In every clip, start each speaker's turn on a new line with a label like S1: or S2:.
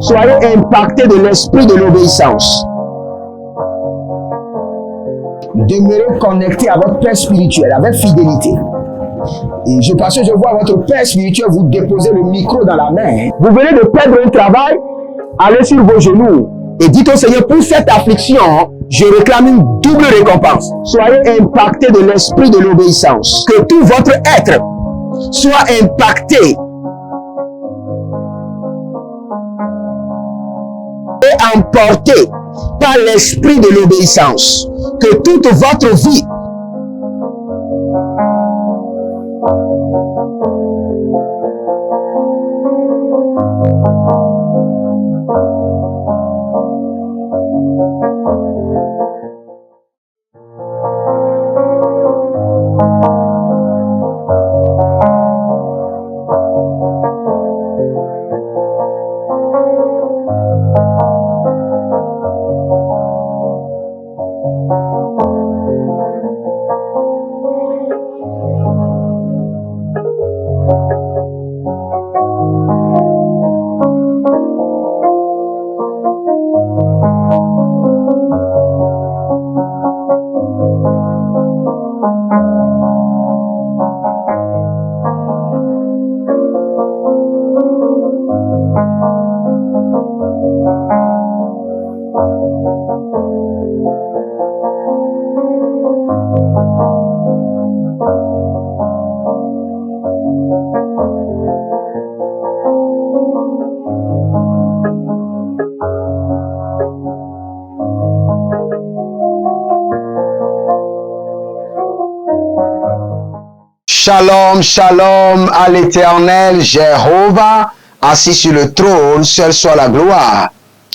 S1: Soyez impactés de l'esprit de l'obéissance. Demeurez connectés à votre Père spirituel avec fidélité. Et parce que je vois votre Père spirituel vous déposer le micro dans la main. Vous venez de perdre un travail, allez sur vos genoux et dites au Seigneur, pour cette affliction, je réclame une double récompense. Soyez impactés de l'esprit de l'obéissance. Que tout votre être soit impacté et emporté par l'esprit de l'obéissance. Que toute votre vie
S2: Shalom, shalom à l'Éternel, Jéhovah, assis sur le trône, seul soit la gloire.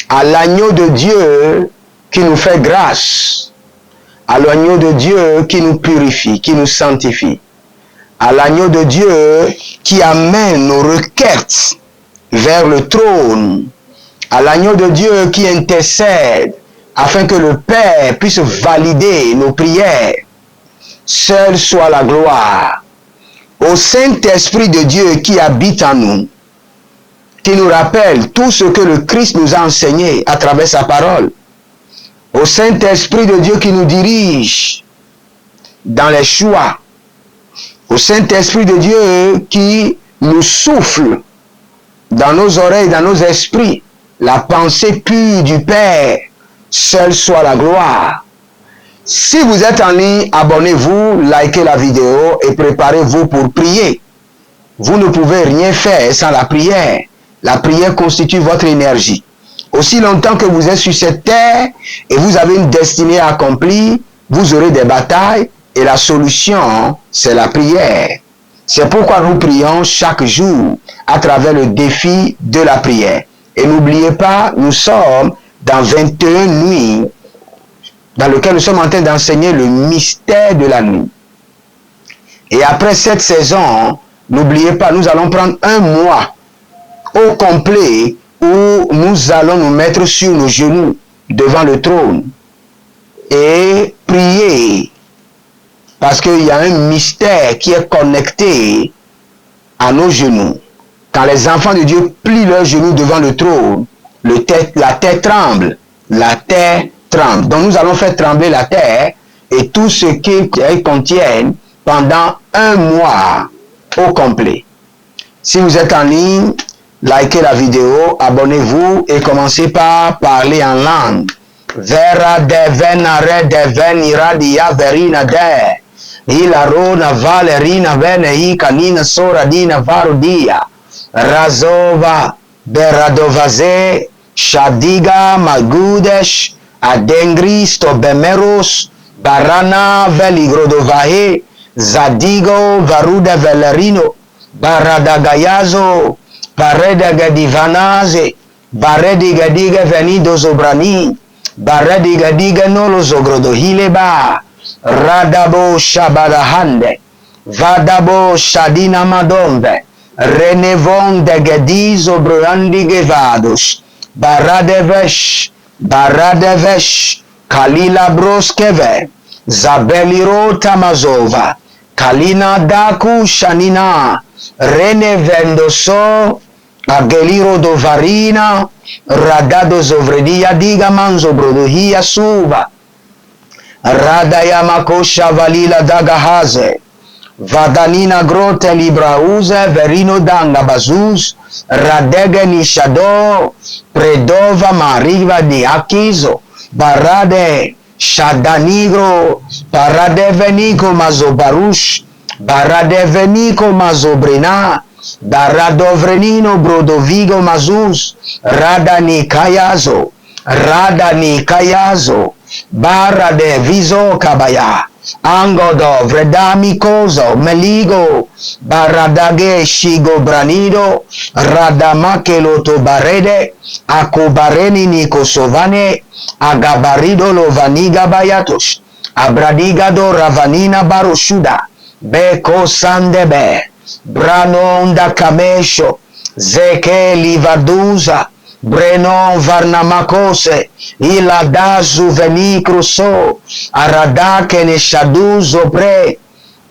S2: À l'agneau de Dieu qui nous fait grâce. À l'agneau de Dieu qui nous purifie, qui nous sanctifie. À l'agneau de Dieu qui amène nos requêtes vers le trône. À l'agneau de Dieu qui intercède afin que le Père puisse valider nos prières. Seul soit la gloire. Au Saint-Esprit de Dieu qui habite en nous, qui nous rappelle tout ce que le Christ nous a enseigné à travers sa parole. Au Saint-Esprit de Dieu qui nous dirige dans les choix. Au Saint-Esprit de Dieu qui nous souffle dans nos oreilles, dans nos esprits, la pensée pure du Père. Seule soit la gloire. Si vous êtes en ligne, abonnez-vous, likez la vidéo et préparez-vous pour prier. Vous ne pouvez rien faire sans la prière. La prière constitue votre énergie. Aussi longtemps que vous êtes sur cette terre et vous avez une destinée à accomplir, vous aurez des batailles et la solution, c'est la prière. C'est pourquoi nous prions chaque jour à travers le défi de la prière. Et n'oubliez pas, nous sommes dans 21 nuits dans lequel nous sommes en train d'enseigner le mystère de la nuit. Et après cette saison, n'oubliez pas, nous allons prendre un mois au complet où nous allons nous mettre sur nos genoux devant le trône et prier. Parce qu'il y a un mystère qui est connecté à nos genoux. Quand les enfants de Dieu plient leurs genoux devant le trône, la terre tremble. La terre tremble. Donc nous allons faire trembler la terre et tout ce qu'elle contient pendant un mois au complet. Si vous êtes en ligne, likez la vidéo, abonnez-vous et commencez par parler en langue. Vera devenare devenira dia verina de ilarona valerina vene i canina sora dina varodia razova beradovaze shadiga magudesh adengristo bemeros barana veligrodovahe zadigo varuda velerino baradagayazo baredagedivanaze baredigadiga venido zobrani baredigadiga nolo zogrodohileba radabo shabadahande vadabo shadina madonve renevon degedizo broandigevados baradevesh kalila broskeve zabeliro tamazova kalina daku shanina renevendoso Ageliro dovarina, radado zovredia diga manzo brodohia suva. Radaya makosha valila dagahaze. Vadanina grote librauze verino danga bazuz. Radege nishado. Predova mariva di akizo. Barade shadanigro. Barade veniko mazobarush. Barade veniko mazobrina. Baradovrenino brodovigo mazuz. Radani kayazo. Radani kayazo. Barade viso kabaya. Angodo vredami kozo meligo. Baradage shigo branido. Radamake loto barede. Akobareni niko sovane. Agabarido lovaniga bayatos. Abradigado ravanina baroshuda. Beko sandebe. Branonda kamesho. Zeke livaduza. Brenon varnamakose, iladazu venicruso, aradake ne shaduzo pre.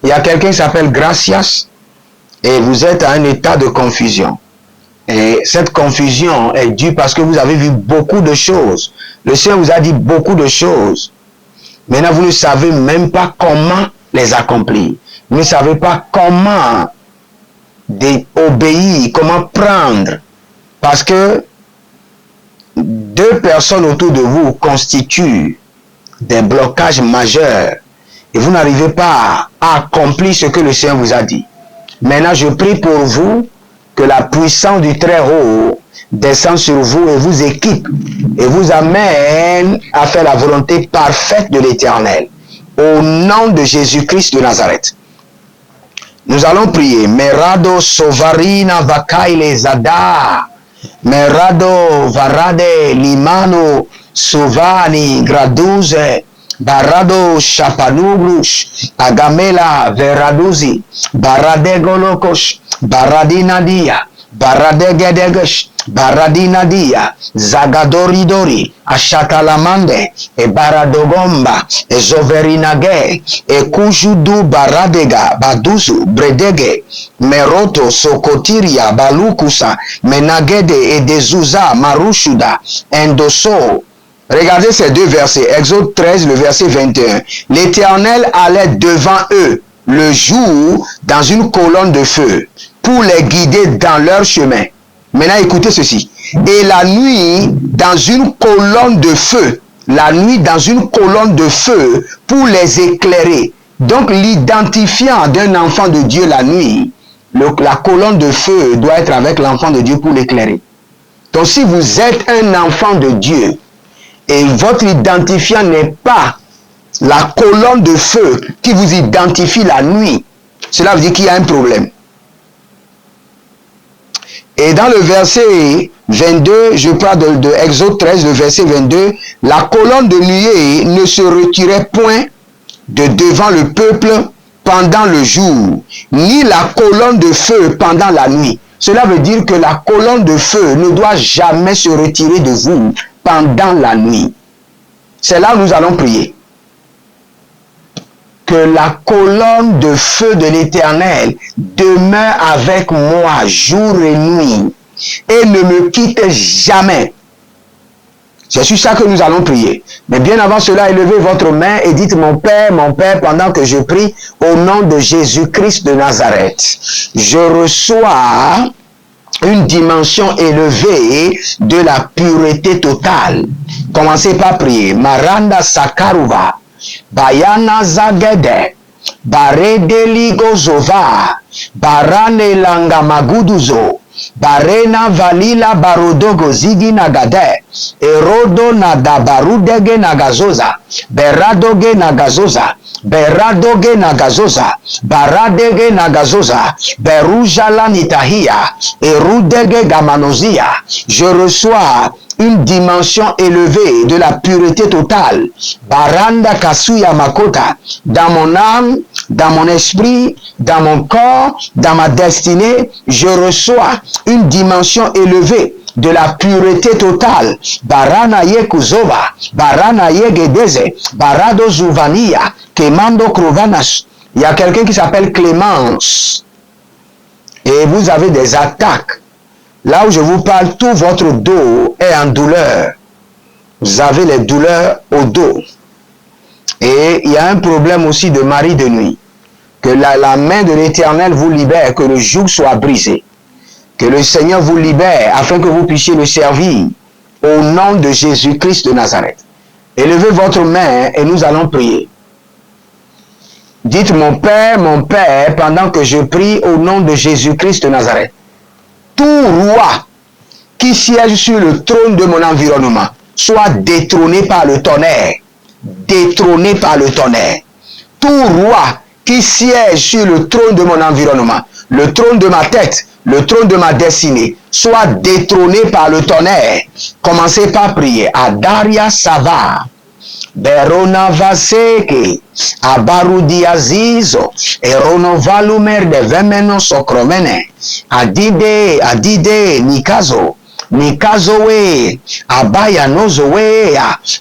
S2: Il y a quelqu'un qui s'appelle Gracias et vous êtes à un état de confusion. Et cette confusion est due parce que vous avez vu beaucoup de choses. Le Seigneur vous a dit beaucoup de choses. Maintenant, vous ne savez même pas comment les accomplir. Vous ne savez pas comment obéir, comment prendre. Parce que deux personnes autour de vous constituent des blocages majeurs et vous n'arrivez pas à accomplir ce que le Seigneur vous a dit. Maintenant, je prie pour vous que la puissance du Très-Haut descende sur vous et vous équipe et vous amène à faire la volonté parfaite de l'Éternel. Au nom de Jésus-Christ de Nazareth. Nous allons prier. Merado sovarina vakaile zada. Merado varade limano sovani graduze barado shapanuglush agamela veraduzi barade golokos baradinadia barade gedegesh baradinadia zagadoridori ashatalamande e baradogomba e zoverinage e kujudu baradega baduzu bredege meroto sokotiria balukusa menagede et dezuza marushuda endoso. Regardez ces deux versets. Exode 13, le verset 21. L'Éternel allait devant eux le jour dans une colonne de feu pour les guider dans leur chemin. Maintenant, écoutez ceci. Et la nuit, dans une colonne de feu. La nuit, dans une colonne de feu pour les éclairer. Donc, l'identifiant d'un enfant de Dieu la nuit, la colonne de feu doit être avec l'enfant de Dieu pour l'éclairer. Donc, si vous êtes un enfant de Dieu et votre identifiant n'est pas la colonne de feu qui vous identifie la nuit, cela veut dire qu'il y a un problème. Et dans le verset 22, je parle de Exode 13, le verset 22, la colonne de nuée ne se retirait point de devant le peuple pendant le jour, ni la colonne de feu pendant la nuit. Cela veut dire que la colonne de feu ne doit jamais se retirer de vous pendant la nuit. C'est là où nous allons prier. Que la colonne de feu de l'Éternel demeure avec moi jour et nuit et ne me quitte jamais. C'est sur ça que nous allons prier. Mais bien avant cela, élevez votre main et dites mon Père, pendant que je prie au nom de Jésus-Christ de Nazareth. Je reçois une dimension élevée de la pureté totale. Commencez par prier. Maranda Sakaruva. Bayana Zagede, Barede Ligozova, Barane Langa Maguduzo, Barena Valila Barodogo Zigi Nagade, Erodo Nadabarudege Nagazoza, Beradoge Nagazoza, Beradoge Nagazoza, Baradege Nagazoza, Berujala Nitahia, Erudege Gamanozia. Je reçois une dimension élevée de la pureté totale. Baranda Kasuya Makota, dans mon âme, dans mon esprit, dans mon corps, dans ma destinée, je reçois une dimension élevée de la pureté totale. Barana Yekuzova, Barana Yegedeze, Barado Zuvania, Kemando Krovanas. Il y a quelqu'un qui s'appelle Clémence. Et vous avez des attaques. Là où je vous parle, tout votre dos est en douleur. Vous avez les douleurs au dos. Et il y a un problème aussi de mari de nuit. Que la main de l'Éternel vous libère, que le joug soit brisé. Que le Seigneur vous libère afin que vous puissiez le servir au nom de Jésus-Christ de Nazareth. Élevez votre main et nous allons prier. Dites mon Père, pendant que je prie au nom de Jésus-Christ de Nazareth. Tout roi qui siège sur le trône de mon environnement soit détrôné par le tonnerre. Détrôné par le tonnerre. Tout roi qui siège sur le trône de mon environnement, le trône de ma tête, le trône de ma destinée, soit détrôné par le tonnerre. Commencez par prier. Adaria Sava. Berona Vaseke. Abarudi Azizo. Erono Valumer de Vemeno Sokromene. Adide Nikazo. Nikazowe, Abaya nozowe,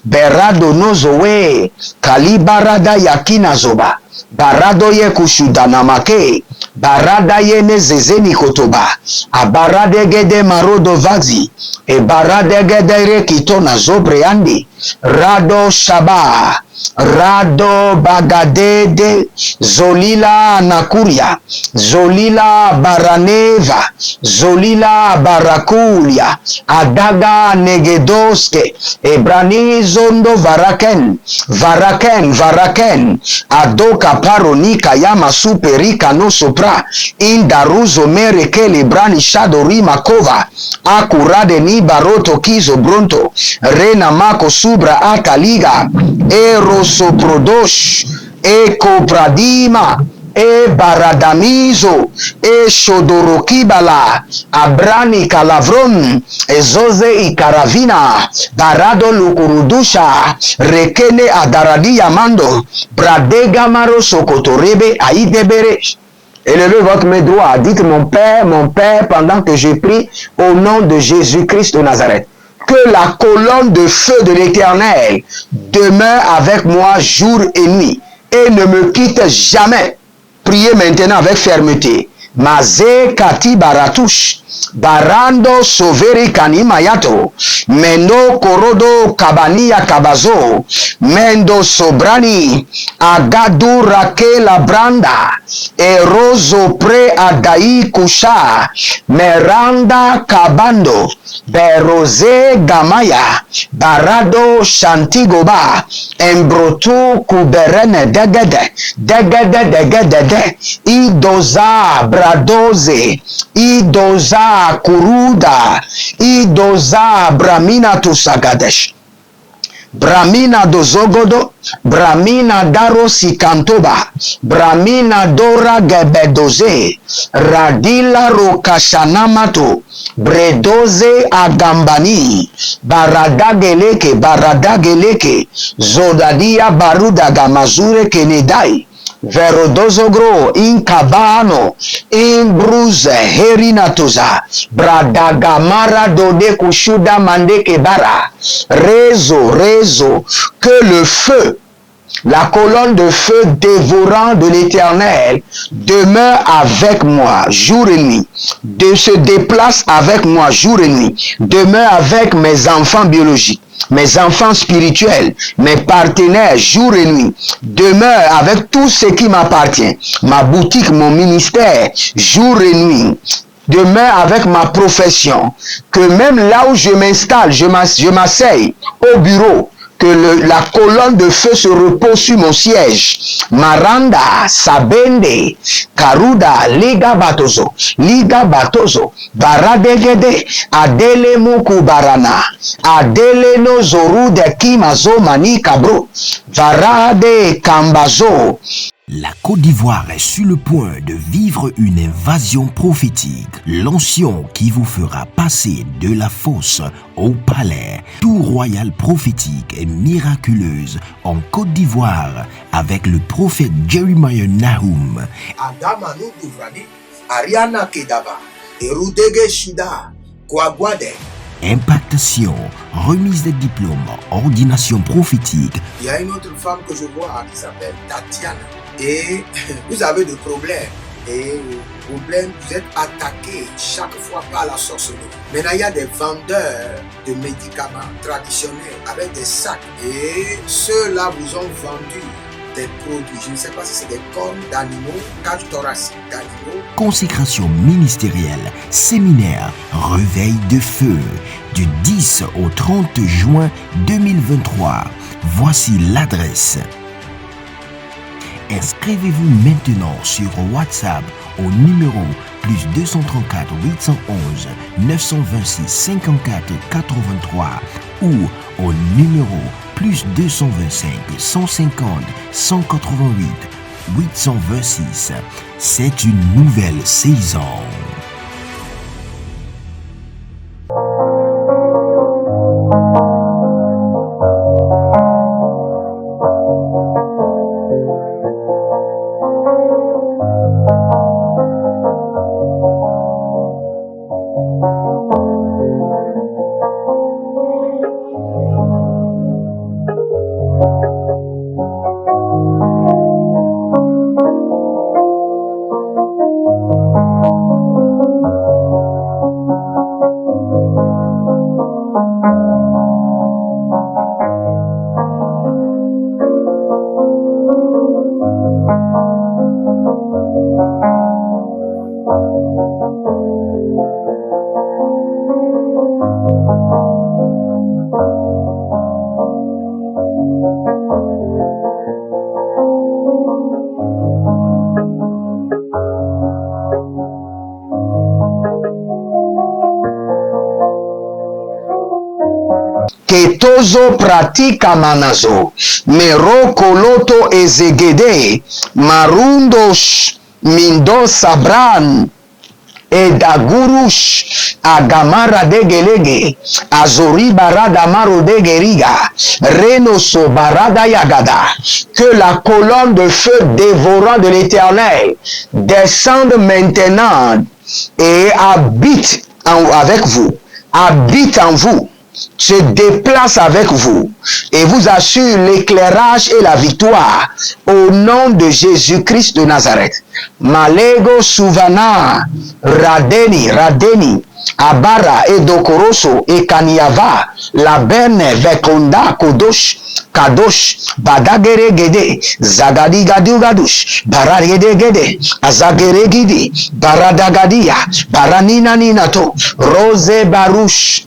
S2: Berado nozowe, Kalibarada yakina zoba, Barado ye kushudanamake, Barada ye nezezeni kotoba, Abarade gede marodo vazi, E barade gede rekito na zobreandi, Rado shaba, Rado bagadede, Zolila nakuria, Zolila baraneva, Zolila barakulia, Adaga negedoske, Ebrani zondo varaken, Adoka paronika yama superika no sopra, Indaruzo mereke librani shadori makova, Akurade ni baroto kizo bronto, Rena mako subra akaliga, Eroso prodosh, Eko pradima, E baradamizo, E shodorokibala, Abrani kalavron, Ezoze ikaravina, Barado lukurudusha, Rekene adaradi yamando, Bradega maro sokotorebe aidebere. Élevez votre main droite, dites mon Père, pendant que je prie au nom de Jésus-Christ de Nazareth. Que la colonne de feu de l'Éternel demeure avec moi jour et nuit et ne me quitte jamais. Priez maintenant avec fermeté. Maze kati baratouche. Barando soveri kanimayato. Mendo korodo kabania kabazo. Mendo sobrani. Agadu rake la branda. Erozo pre adai kusha. Meranda kabando. Beroze gamaya. Barado shantigoba. Embrotu kuberene degede. Degede. Idoza bradoze. Idoza kuruda. Idoza bramina tusagadesh. Bramina dozogodo, Bramina daro sikantoba, Bramina dora gebedoze, Radila rokashanamato, Bredoze agambani, Baradageleke, Zodadia baruda gamazure kenedai, Verodozogro in kabano in bruze herinatuza bradagamara dode kushuda mandeke bara rezo que le feu, la colonne de feu dévorant de l'Éternel demeure avec moi jour et nuit, se déplace avec moi jour et nuit, demeure avec mes enfants biologiques, mes enfants spirituels, mes partenaires jour et nuit, demeure avec tout ce qui m'appartient, ma boutique, mon ministère, jour et nuit, demeure avec ma profession, que même là où je m'installe, je m'asseye au bureau, que la colonne de feu se repose sur mon siège. Maranda, Sabende, Karuda, Liga Batozo, Baradegede, Adele Muku Barana, Adele no Zoru de Kimazo Mani Kabro, Varade Kambazo.
S3: La Côte d'Ivoire est sur le point de vivre une invasion prophétique. L'onction qui vous fera passer de la fosse au palais. Tout royal prophétique et miraculeuse en Côte d'Ivoire avec le prophète Jeremiah Nahum.
S4: Adamanu Duvrani, Ariana Kedaba, Erudege Shida, Kwagwade.
S3: Impactation, remise des diplômes, ordination prophétique.
S4: Il y a une autre femme que je vois qui s'appelle Tatiana. Et vous avez des problèmes. et problème, vous êtes attaqué chaque fois par la sorcellerie. Maintenant, il y a des vendeurs de médicaments traditionnels avec des sacs et ceux-là vous ont vendu des produits. Je ne sais pas si c'est des cornes d'animaux, cage thoracique d'animaux.
S3: Consécration ministérielle, séminaire, réveil de feu, du 10 au 30 juin 2023. Voici l'adresse. Inscrivez-vous maintenant sur WhatsApp au numéro plus 234 811 926 54 83 ou au numéro plus 225 150 188 826. C'est une nouvelle saison.
S2: Ketozo pratika manazo, meroko loto ezegede, marundos mindo sabran, edagurush agamara degelege, azori barada maro degeriga, renoso barada yagada, que la colonne de feu dévorant de l'Éternel descende maintenant et habite avec vous, habite en vous, se déplace avec vous et vous assure l'éclairage et la victoire au nom de Jésus-Christ de Nazareth. Malego Suvana, Radeni, Abara, Edokoroso, Ekaniava, Laberne, Vekonda, Kadosh, Badagere Gede, Zagadi Gadu Gadush, Baragede Gede, Azagere Gidi, Baradagadia, Baranina Ninato, Rose Baruch,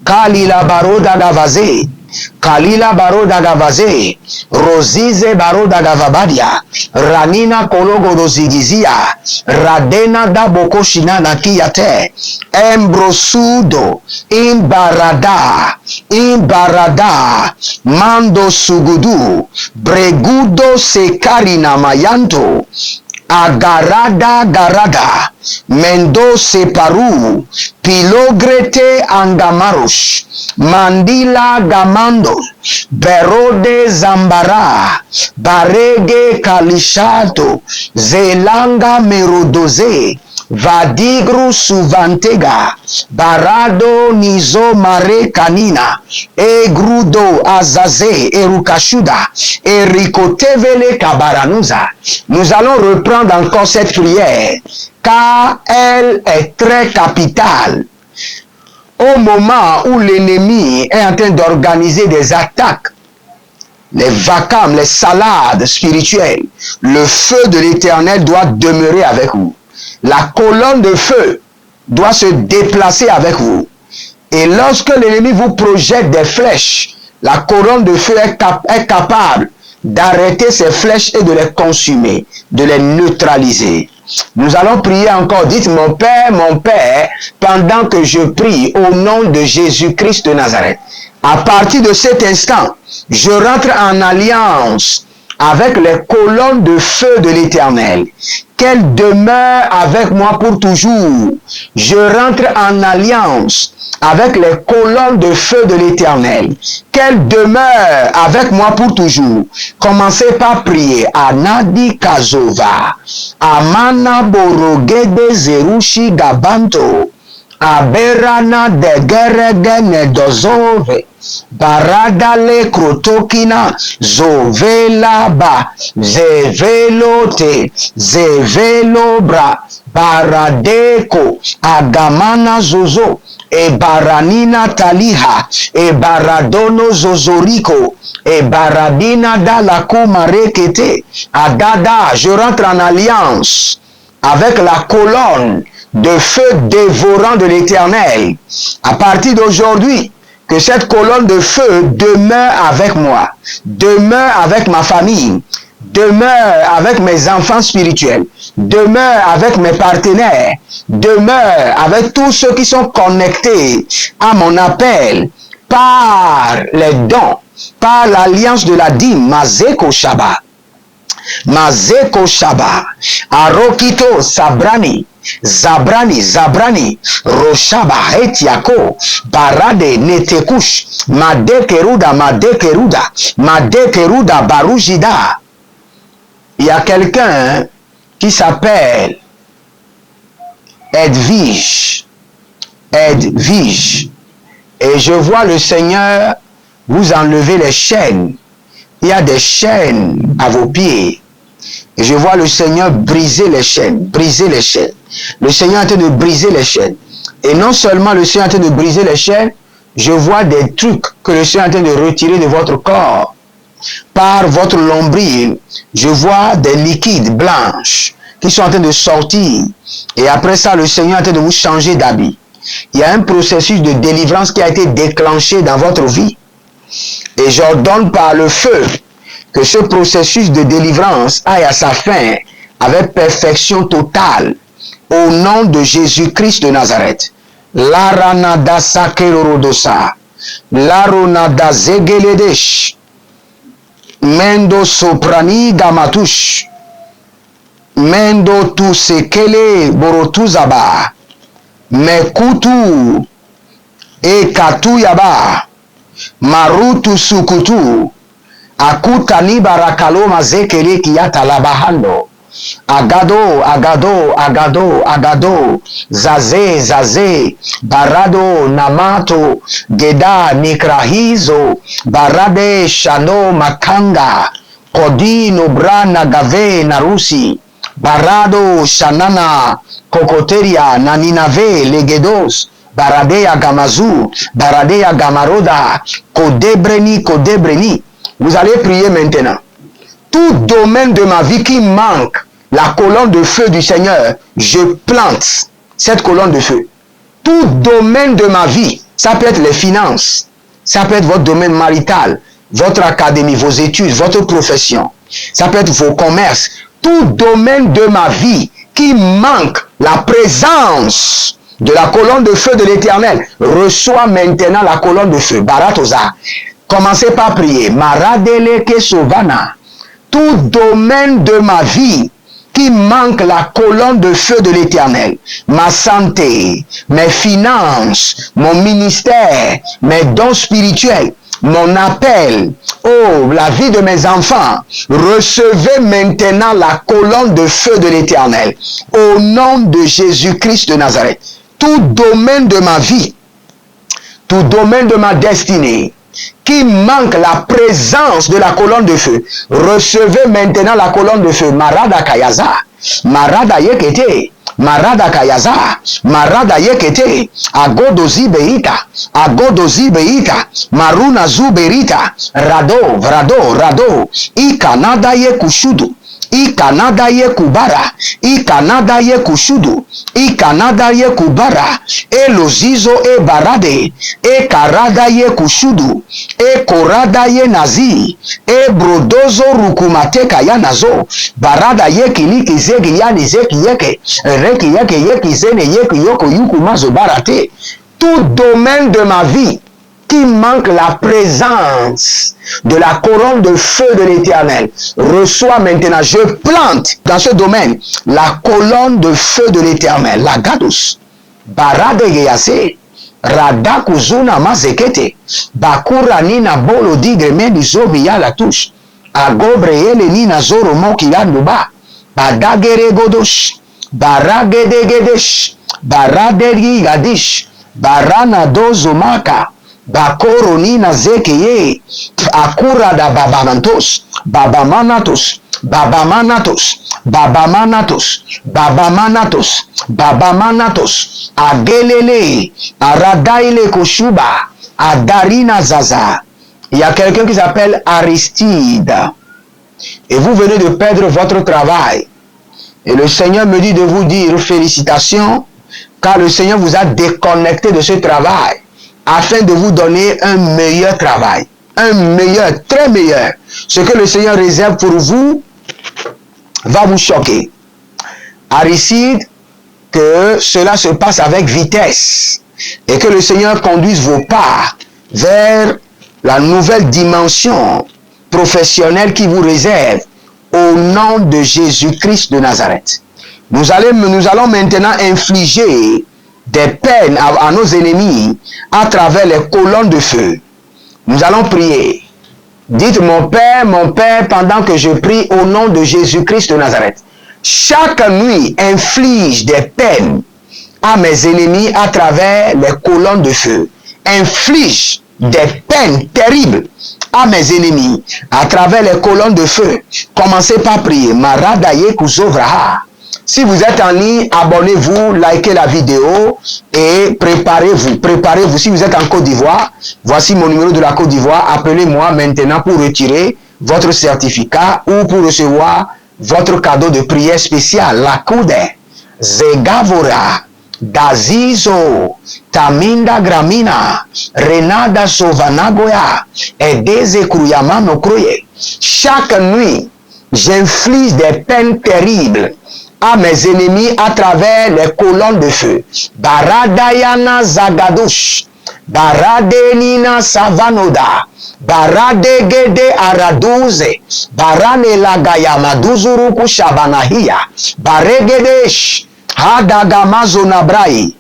S2: Kalila Baroda Gavaze, Rosize Baroda Gavabadia, Ranina Kologo Rozigizia, Radena Daboko Shinana Kiyate, Embrosudo, Imbarada, Mando Sugudu, Bregudo Sekarina Mayanto, Garada, Mendo Separu, Pilogrete Angamarush, Mandila Gamando, Berode Zambara, Barege Kalishato, Zelanga Merodoze, Vadigru Suvantega, Barado Nizo Mare Kanina, Egrudo Azaze Erukashuda, Erikotevele Kabaranuza. Nous allons reprendre encore cette prière, car elle est très capitale. Au moment où l'ennemi est en train d'organiser des attaques, les vacarmes, les salades spirituelles, le feu de l'Éternel doit demeurer avec vous. La colonne de feu doit se déplacer avec vous. Et lorsque l'ennemi vous projette des flèches, la colonne de feu est capable d'arrêter ces flèches et de les consumer, de les neutraliser. Nous allons prier encore. Dites, mon Père, pendant que je prie au nom de Jésus-Christ de Nazareth, à partir de cet instant, je rentre en alliance avec les colonnes de feu de l'Éternel. Qu'elle demeure avec moi pour toujours. Je rentre en alliance avec les colonnes de feu de l'Éternel. Qu'elle demeure avec moi pour toujours. Commencez par prier. Anadi Kazova. Amana Borogede Zerushi Gabanto. Aberana de geregene dozove. Baradale krotokina zovela ba zevelote zevelobra baradeko agamana zozo e baranina taliha e baradono zozoriko et baradina dalako marekete adada. Je rentre en alliance avec la colonne de feu dévorant de l'Éternel. À partir d'aujourd'hui, que cette colonne de feu demeure avec moi, demeure avec ma famille, demeure avec mes enfants spirituels, demeure avec mes partenaires, demeure avec tous ceux qui sont connectés à mon appel par les dons, par l'alliance de la dîme, Mazeko Shaba. Mazeko Shaba, Arokito Sabrani, Zabrani, Roshaba, Etiako, Barade, Netekush, Madekeruda, Barujida. Il y a quelqu'un qui s'appelle Edwige. Et je vois le Seigneur vous enlever les chaînes. Il y a des chaînes à vos pieds. Et je vois le Seigneur briser les chaînes. Le Seigneur est en train de briser les chaînes. Et non seulement le Seigneur est en train de briser les chaînes, je vois des trucs que le Seigneur est en train de retirer de votre corps. Par votre nombril, je vois des liquides blanches qui sont en train de sortir. Et après ça, le Seigneur est en train de vous changer d'habit. Il y a un processus de délivrance qui a été déclenché dans votre vie. Et j'ordonne par le feu que ce processus de délivrance aille à sa fin avec perfection totale au nom de Jésus-Christ de Nazareth. Laranada sakerorodosa, laronada zegeledesh, mendo soprani gamatush, mendo tu sekele borotuzaba, mekutu e katuyaba, marutu sukutu, akutani barakalo mazekele kiyata labahando. Agado, zaze, barado, namato, geda, nikrahizo, barade, shano, makanga, kodino, brana, gave, narusi, barado, shanana, kokoteria, naninave, legedos, baradea gamazu, baradea gamaroda, kodebreni. Vous allez prier maintenant. Tout domaine de ma vie qui manque la colonne de feu du Seigneur, je plante cette colonne de feu. Tout domaine de ma vie, ça peut être les finances, ça peut être votre domaine marital, votre académie, vos études, votre profession, ça peut être vos commerces. Tout domaine de ma vie qui manque la présence de la colonne de feu de l'Éternel, reçoit maintenant la colonne de feu. Baratosa. Commencez par prier. Maradeleke Sovana. Tout domaine de ma vie qui manque la colonne de feu de l'Éternel, ma santé, mes finances, mon ministère, mes dons spirituels, mon appel, la vie de mes enfants, recevez maintenant la colonne de feu de l'Éternel, au nom de Jésus-Christ de Nazareth. Tout domaine de ma vie, tout domaine de ma destinée, qui manque la présence de la colonne de feu, recevez maintenant la colonne de feu. Marada Kayaza, Marada Yekete, Marada Kayaza, Marada Yekete, Agodozi Beita, Maruna Zuberita, Rado, Ikanada Yekushudu, Ikanada ye kubara, Ikanada ye kushudu, Ikanada ye kubara, Elozizo e barade, E karada ye kushudu, E korada ye nazi, E brodozo rukumate kaya nazo, Barada ye kiliki zegi yani zeki yeke, Reki yeke yeki zene yeki yoko yuku mazo barate. Tout domaine de ma vie qui manque la présence de la couronne de feu de l'Éternel, reçoit maintenant, je plante dans ce domaine la colonne de feu de l'Éternel, la gadus, barade geyase, radakuzuna mazekete, bakura nina bolo digre meni zobi ya la touche, agobre ele nina zoro moki yanduba, badagere godosh, baragede gedesh, Baraderi Gadish, Barana Dozomaka, Bakoroni Nazekeye, Akura da Babamanatos, Babamanatos, Babamanatos, Babamanatos, Babamanatos, Babamanatos, Agelele, Aradaile Koshuba, Adarina Zaza. Il y a quelqu'un qui s'appelle Aristide. Et vous venez de perdre votre travail. Et le Seigneur me dit de vous dire félicitations, car le Seigneur vous a déconnecté de ce travail afin de vous donner un meilleur travail. Un meilleur, très meilleur. Ce que le Seigneur réserve pour vous va vous choquer. Aristide, que cela se passe avec vitesse et que le Seigneur conduise vos pas vers la nouvelle dimension professionnelle qui vous réserve au nom de Jésus-Christ de Nazareth. Nous allons maintenant infliger des peines à nos ennemis à travers les colonnes de feu. Nous allons prier. Dites mon Père, pendant que je prie au nom de Jésus-Christ de Nazareth. Chaque nuit, inflige des peines à mes ennemis à travers les colonnes de feu. Inflige des peines terribles à mes ennemis à travers les colonnes de feu. Commencez par prier. Maradaye Kuzovraha. Si vous êtes en ligne, abonnez-vous, likez la vidéo et préparez-vous. Préparez-vous. Si vous êtes en Côte d'Ivoire, voici mon numéro de la Côte d'Ivoire. Appelez-moi maintenant pour retirer votre certificat ou pour recevoir votre cadeau de prière spécial. La Coude, Zegavora, Dazizo, Taminda Gramina, Renada Sovanagoya, Edeze Kruyama Nokroye. Chaque nuit, j'inflige des peines terribles à mes ennemis à travers les colonnes de feu. Baradayana Zagadush, Baradenina Savanoda, Baradegede Araduze, Barane Lagaya Maduzuruku Shabanahia, Baregedesh, Hadagamazona Brai,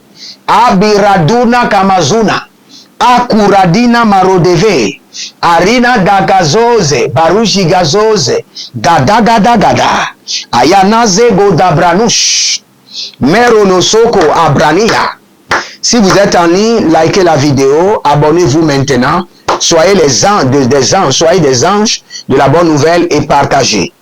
S2: Abiraduna Kamazuna, Akuradina Marodeve, Arina Dagazoze, Barushi Gazoze, Gada, Ayanaze Godabranush, Meronosoko Abrania. Si vous êtes en ligne, likez la vidéo, abonnez-vous maintenant, soyez des anges de la bonne nouvelle et partagez.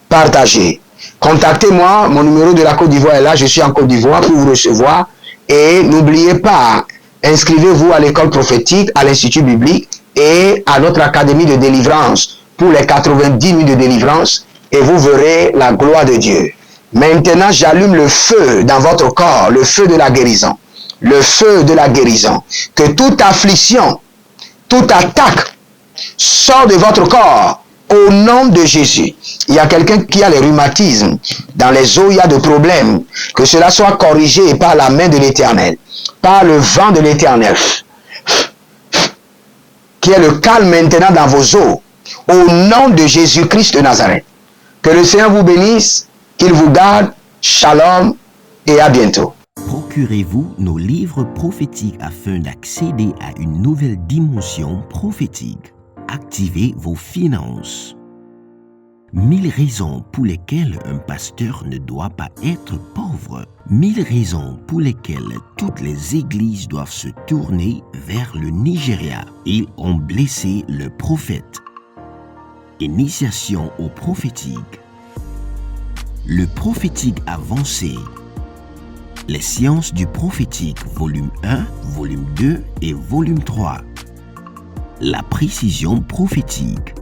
S2: Partagez. Contactez-moi, mon numéro de la Côte d'Ivoire est là, je suis en Côte d'Ivoire pour vous recevoir. Et n'oubliez pas, inscrivez-vous à l'école prophétique, à l'Institut biblique et à notre académie de délivrance pour les 90 nuits de délivrance et vous verrez la gloire de Dieu. Maintenant, j'allume le feu dans votre corps, le feu de la guérison. Le feu de la guérison. Que toute affliction, toute attaque sort de votre corps au nom de Jésus. Il y a quelqu'un qui a les rhumatismes. Dans les os, il y a des problèmes. Que cela soit corrigé par la main de l'Éternel, par le vent de l'Éternel. Qu'il y ait le calme maintenant dans vos os. Au nom de Jésus-Christ de Nazareth. Que le Seigneur vous bénisse, qu'il vous garde. Shalom et à bientôt.
S3: Procurez-vous nos livres prophétiques afin d'accéder à une nouvelle dimension prophétique. Activez vos finances. 1000 raisons pour lesquelles un pasteur ne doit pas être pauvre. 1000 raisons pour lesquelles toutes les églises doivent se tourner vers le Nigeria. Ils ont blessé le prophète. Initiation au prophétique. Le prophétique avancé. Les sciences du prophétique, volume 1, volume 2 et volume 3. La précision prophétique.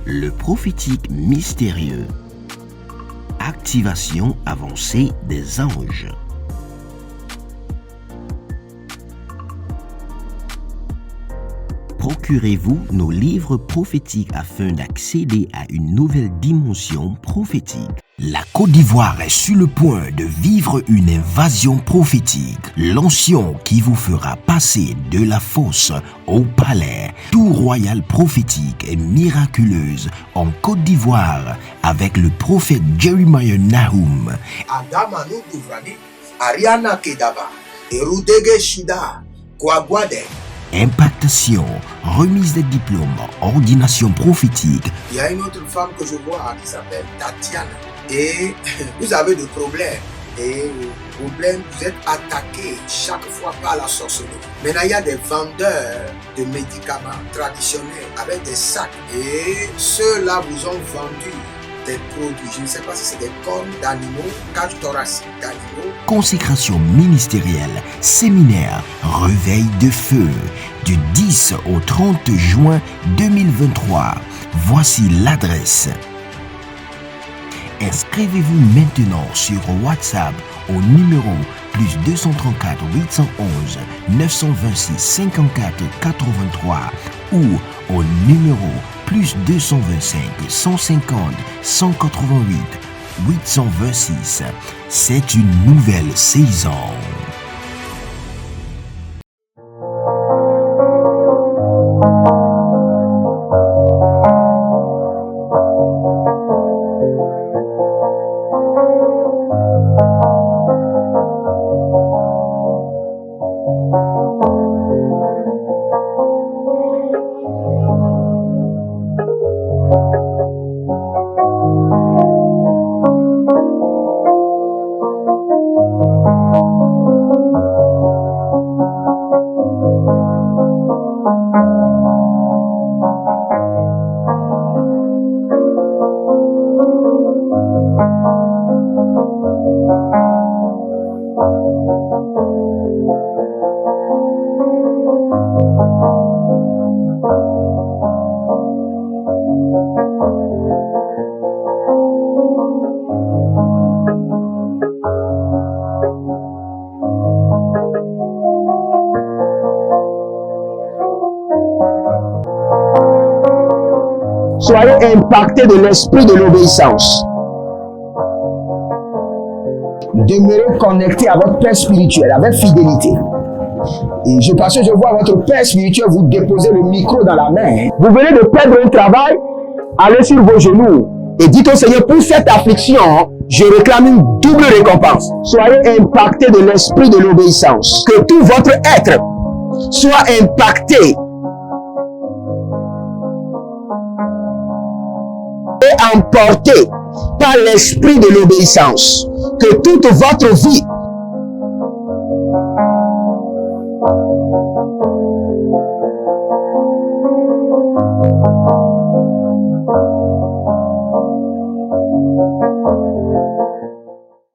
S3: Le prophétique mystérieux. Activation avancée des anges. Procurez-vous nos livres prophétiques afin d'accéder à une nouvelle dimension prophétique. La Côte d'Ivoire est sur le point de vivre une invasion prophétique. L'onction qui vous fera passer de la fosse au palais. Tour royal prophétique et miraculeuse en Côte d'Ivoire avec le prophète Jeremiah Nahum.
S4: Adamanu Duvrani, Ariana Kedaba, Erudege Shida, Kwagwade.
S3: Impactation, remise des diplômes, ordination prophétique.
S4: Il y a une autre femme que je vois qui s'appelle Tatiana. Et vous avez des problèmes et problème, vous êtes attaqué chaque fois par la sorcellerie. Maintenant, il y a des vendeurs de médicaments traditionnels avec des sacs et ceux-là vous ont vendu des produits. Je ne sais pas si c'est des cornes d'animaux, cage thoracique d'animaux.
S3: Consécration ministérielle, séminaire, réveil de feu, du 10 au 30 juin 2023. Voici l'adresse. Inscrivez-vous maintenant sur WhatsApp au numéro plus 234 811 926 54 83 ou au numéro plus 225 150 188 826. C'est une nouvelle saison.
S1: Soyez impactés de l'esprit de l'obéissance. Demeurez connectés à votre Père spirituel avec fidélité. Et parce que je vois votre Père spirituel vous déposer le micro dans la main. Vous venez de perdre un travail, allez sur vos genoux et dites au Seigneur, pour cette affliction, je réclame une double récompense. Soyez impactés de l'esprit de l'obéissance. Que tout votre être soit impacté et emporté par l'esprit de l'obéissance. Que toute votre vie